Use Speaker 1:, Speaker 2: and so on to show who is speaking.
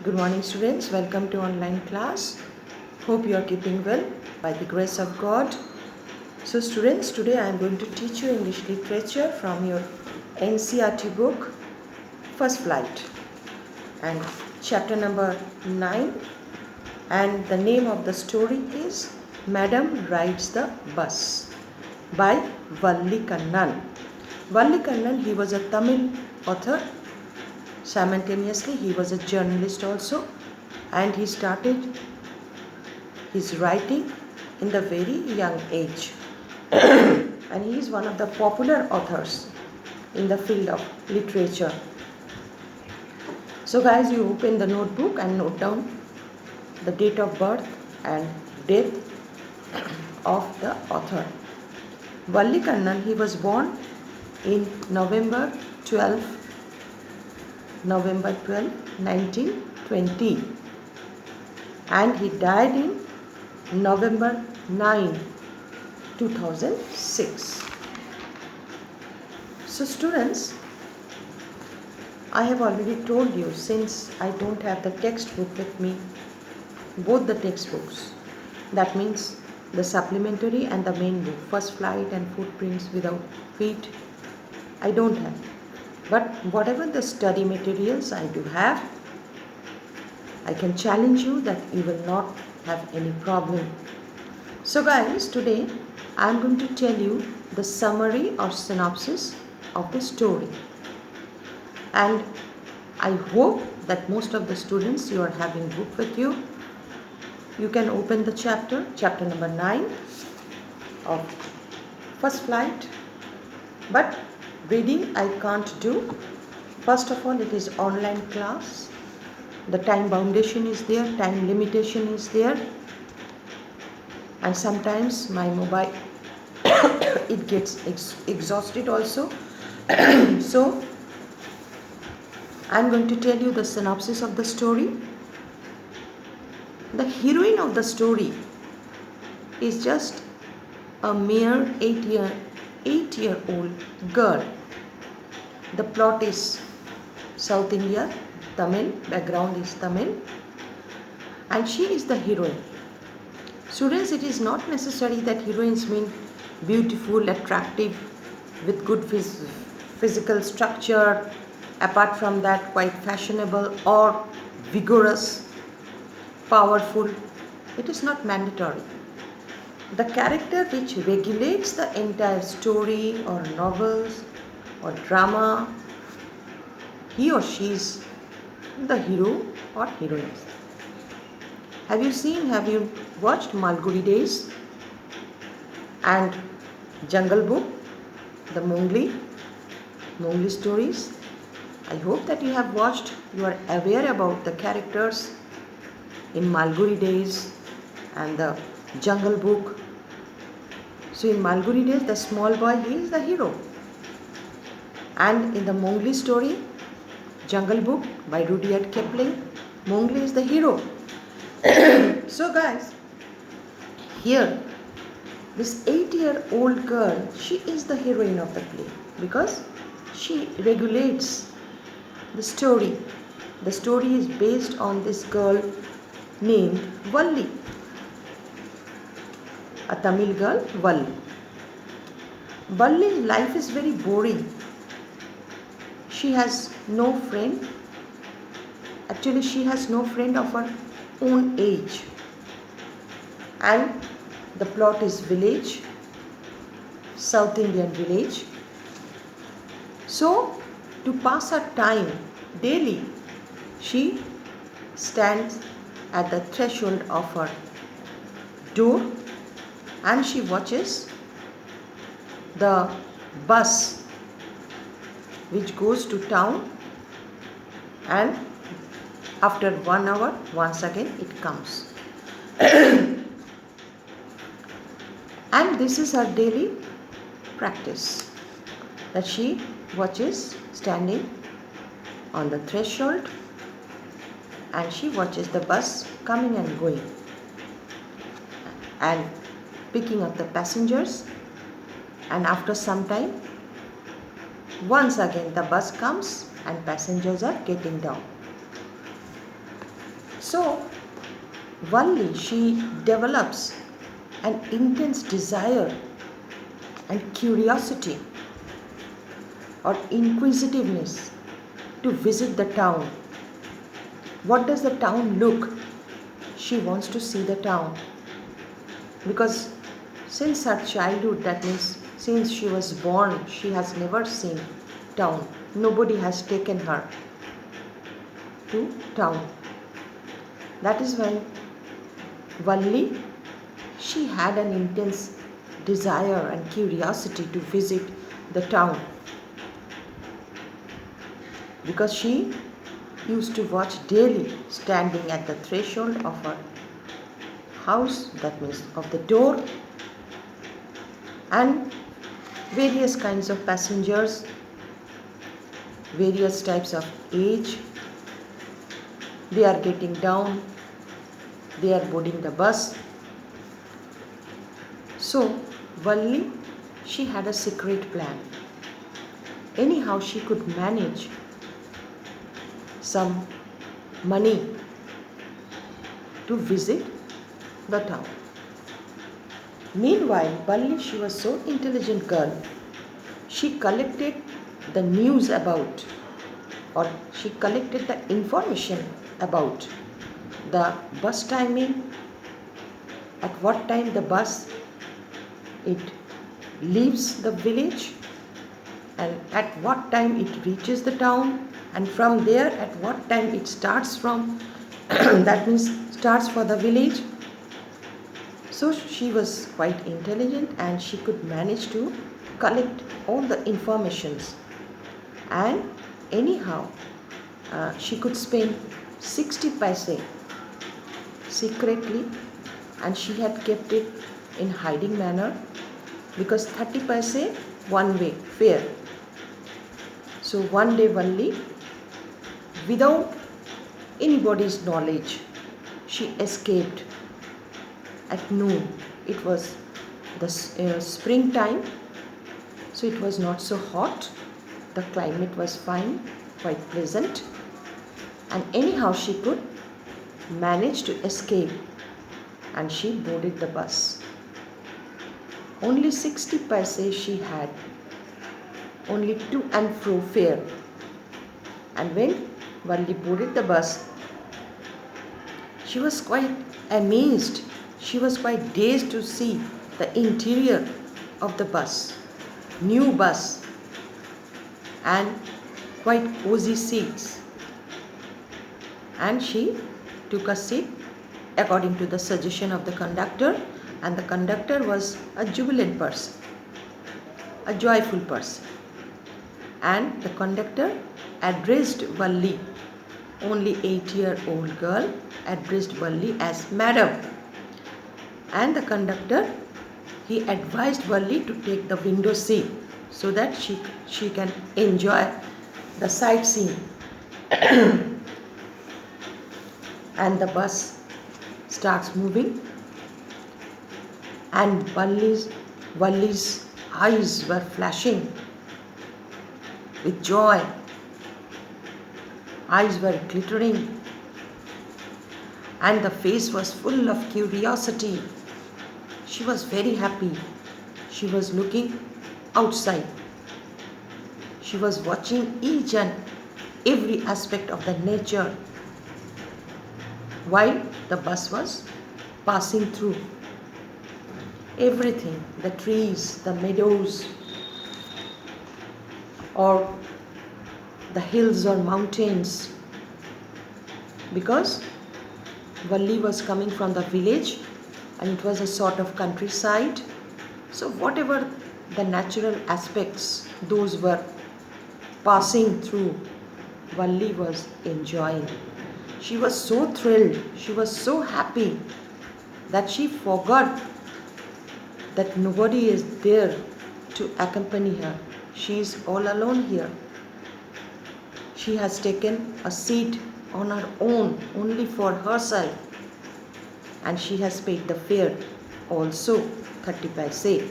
Speaker 1: Good morning, students. Welcome to online class. Hope you are keeping well by the grace of God. So students, today I am going to teach you English literature from your NCERT book, First Flight, and chapter number 9, and the name of the story is Madam Rides the Bus by Valli Kannan. Valli Kannan, he was a Tamil author. Simultaneously, he was a journalist also, and he started his writing in the very young age. And he is one of the popular authors in the field of literature. So guys, you open the notebook and note down the date of birth and death of the author. Valli Kannan, he was born in November 12, 1920, and he died in November 9, 2006. So students, I have already told you, since I don't have the textbook with me, both the textbooks, that means the supplementary and the main book, First Flight and Footprints Without Feet, I don't have. But whatever the study materials I do have, I can challenge you that you will not have any problem. So guys, today I am going to tell you the summary or synopsis of the story. And I hope that most of the students, you are having book with you. You can open the chapter number 9 of First Flight. But reading I can't do. First of all, it is online class. The time boundation is there, time limitation is there. And sometimes my mobile, it gets exhausted also. So, I'm going to tell you the synopsis of the story. The heroine of the story is just a mere 8-year-old girl. The plot is South India, Tamil, background is Tamil, and she is the heroine. Students, it is not necessary that heroines mean beautiful, attractive, with good physical structure, apart from that quite fashionable or vigorous, powerful. It is not mandatory. The character which regulates the entire story or novels or drama, he or she is the hero or heroine. Have you watched Malgudi Days and Jungle Book, the Mowgli stories? I hope that you have watched, you are aware about the characters in Malgudi Days and the Jungle Book. So in Malgudi Days, the small boy, he is the hero. And in the Mowgli story, Jungle Book by Rudyard Kipling, Mowgli is the hero. So guys, here, this 8-year-old girl, she is the heroine of the play because she regulates the story. The story is based on this girl named Valli, a Tamil girl, Valli. Valli's life is very boring. She has no friend. Actually, she has no friend of her own age. And the plot is village, South Indian village. So, to pass her time daily, she stands at the threshold of her door and she watches the bus which goes to town, and after 1 hour, once again it comes. And this is her daily practice, that she watches standing on the threshold and she watches the bus coming and going and picking up the passengers, and after some time, once again the bus comes and passengers are getting down. So, Valli, she develops an intense desire and curiosity or inquisitiveness to visit the town. What does the town look? She wants to see the town because since her childhood, that means since she was born, she has never seen town. Nobody has taken her to town. That is why Valli, she had an intense desire and curiosity to visit the town because she used to watch daily standing at the threshold of her house, that means of the door, and various kinds of passengers, various types of age, they are getting down, they are boarding the bus. So Valli, she had a secret plan. Anyhow, she could manage some money to visit the town. Meanwhile, Valli, she was so intelligent girl. She collected the news about, or she collected the information about the bus timing, at what time the bus it leaves the village, and at what time it reaches the town, and from there at what time it starts from that means starts for the village. So she was quite intelligent and she could manage to collect all the informations, and anyhow she could spend 60 paise secretly, and she had kept it in hiding manner because 30 paise one way fare. So one day Valli, without anybody's knowledge, she escaped at noon. It was the springtime, so it was not so hot. The climate was fine, quite pleasant, and anyhow she could manage to escape, and she boarded the bus. Only 60 paise she had, only to and fro fare. And when Valli boarded the bus, she was quite amazed. She was quite dazed to see the interior of the bus, new bus, and quite cozy seats. And she took a seat according to the suggestion of the conductor, and the conductor was a jubilant person, a joyful person. And the conductor addressed Valli, only 8-year-old girl, addressed Valli as Madam. And the conductor, he advised Valli to take the window seat so that she can enjoy the sightseeing. And the bus starts moving, and Valli's eyes were flashing with joy, eyes were glittering, and the face was full of curiosity. She was very happy. She was looking outside. She was watching each and every aspect of the nature while the bus was passing through. Everything, the trees, the meadows, or the hills or mountains, because Valli was coming from the village and it was a sort of countryside. So whatever the natural aspects, those were passing through, Valli was enjoying. She was so thrilled, she was so happy that she forgot that nobody is there to accompany her. She is all alone here. She has taken a seat on her own, only for herself, and she has paid the fare also, 30 paise.